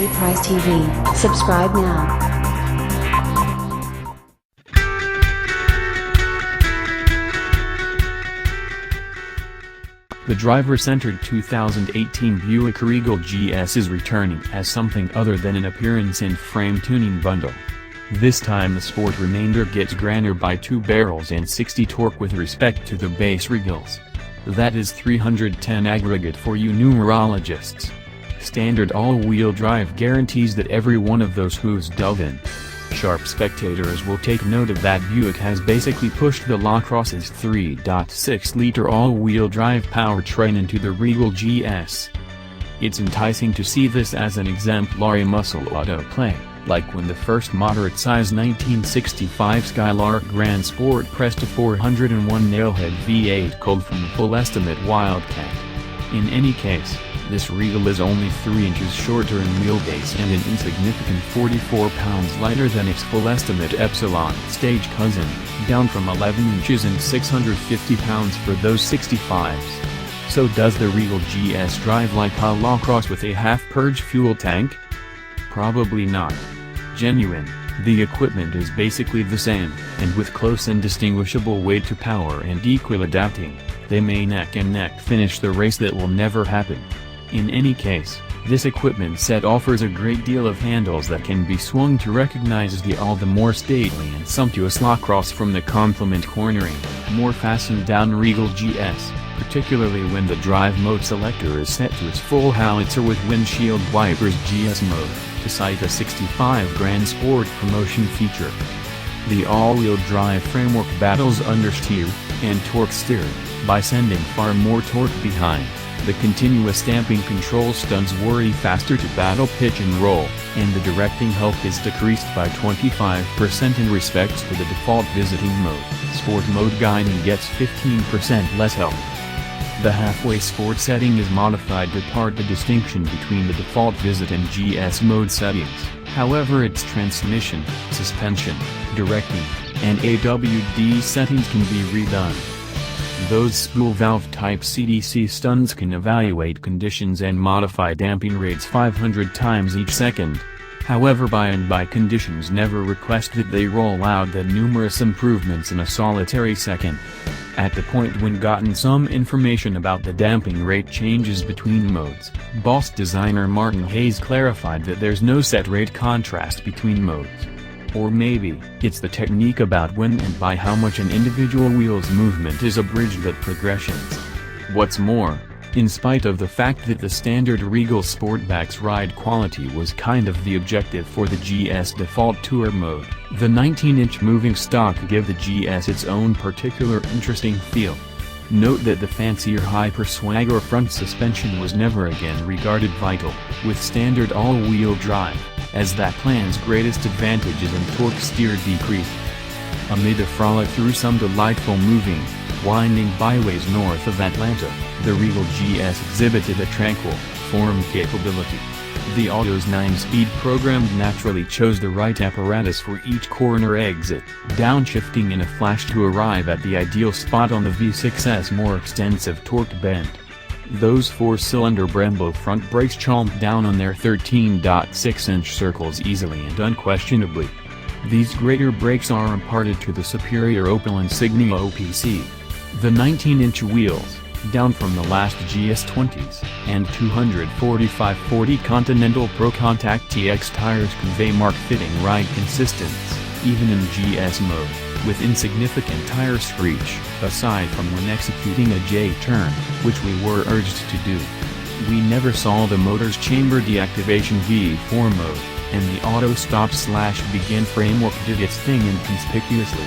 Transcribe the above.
Price TV. Subscribe now. The driver-centered 2018 Buick Regal GS is returning as something other than an appearance and frame tuning bundle. This time the Sport remainder gets Gran'er by 2 barrels and 60 torque with respect to the base Regals. That is 310 aggregate for you numerologists. Standard all-wheel drive guarantees that every one of those hooves dove in. Sharp spectators will take note of that Buick has basically pushed the LaCrosse's 3.6-liter all-wheel drive powertrain into the Regal GS. It's enticing to see this as an exemplary muscle auto play, like when the first moderate-size 1965 Skylark Gran Sport pressed a 401 Nailhead V-8 culled from the full-estimate Wildcat. In any case, this Regal is only 3 inches shorter in wheelbase and an insignificant 44 pounds lighter than its full-estimate Epsilon stage cousin, down from 11 inches and 650 pounds for those 65s. So does the Regal GS drive like a LaCrosse with a half-purge fuel tank? Probably not. Genuine, the equipment is basically the same, and with close and distinguishable weight to power and equal adapting, they may neck and neck finish the race that will never happen. In any case, this equipment set offers a great deal of handles that can be swung to recognize the all the more stately and sumptuous LaCrosse from the complement cornering, more fastened down Regal GS, particularly when the drive mode selector is set to its full howitzer with windshield wipers GS mode, to cite a 65 Gran Sport promotion feature. The all-wheel drive framework battles understeer, and torque steer, by sending far more torque behind. The continuous damping control stunts worry faster to battle pitch and roll, and the directing help is decreased by 25% in respect to the default visiting mode. Sport mode guiding gets 15% less help. The halfway sport setting is modified to part the distinction between the default visit and GS mode settings. However, its transmission, suspension, directing, and AWD settings can be redone. Those spool valve type CDC stunts can evaluate conditions and modify damping rates 500 times each second. However, by conditions never request that they roll out the numerous improvements in a solitary second. At the point when gotten some information about the damping rate changes between modes, Boss designer Martin Hayes clarified that there's no set rate contrast between modes. Or maybe, it's the technique about when and by how much an individual wheel's movement is abridged at progressions. What's more, in spite of the fact that the standard Regal Sportback's ride quality was kind of the objective for the GS default tour mode, the 19-inch moving stock give the GS its own particular interesting feel. Note that the fancier hyper-swagger front suspension was never again regarded vital, with standard all-wheel drive, as that plan's greatest advantage is in torque steer decrease. Amid a frolic through some delightful moving, winding byways north of Atlanta, the Regal GS exhibited a tranquil, form capability. The Auto's 9-speed program naturally chose the right apparatus for each corner exit, downshifting in a flash to arrive at the ideal spot on the V6's more extensive torque bend. Those 4-cylinder Brembo front brakes chomp down on their 13.6-inch circles easily and unquestionably. These greater brakes are imparted to the superior Opel Insignia OPC. The 19-inch wheels, down from the last GS20s, and 245/40 Continental Pro Contact TX tires convey mark-fitting ride consistency, even in GS mode, with insignificant tire screech, aside from when executing a J-turn, which we were urged to do. We never saw the motor's chamber deactivation V4 mode, and the auto stop/begin framework did its thing inconspicuously.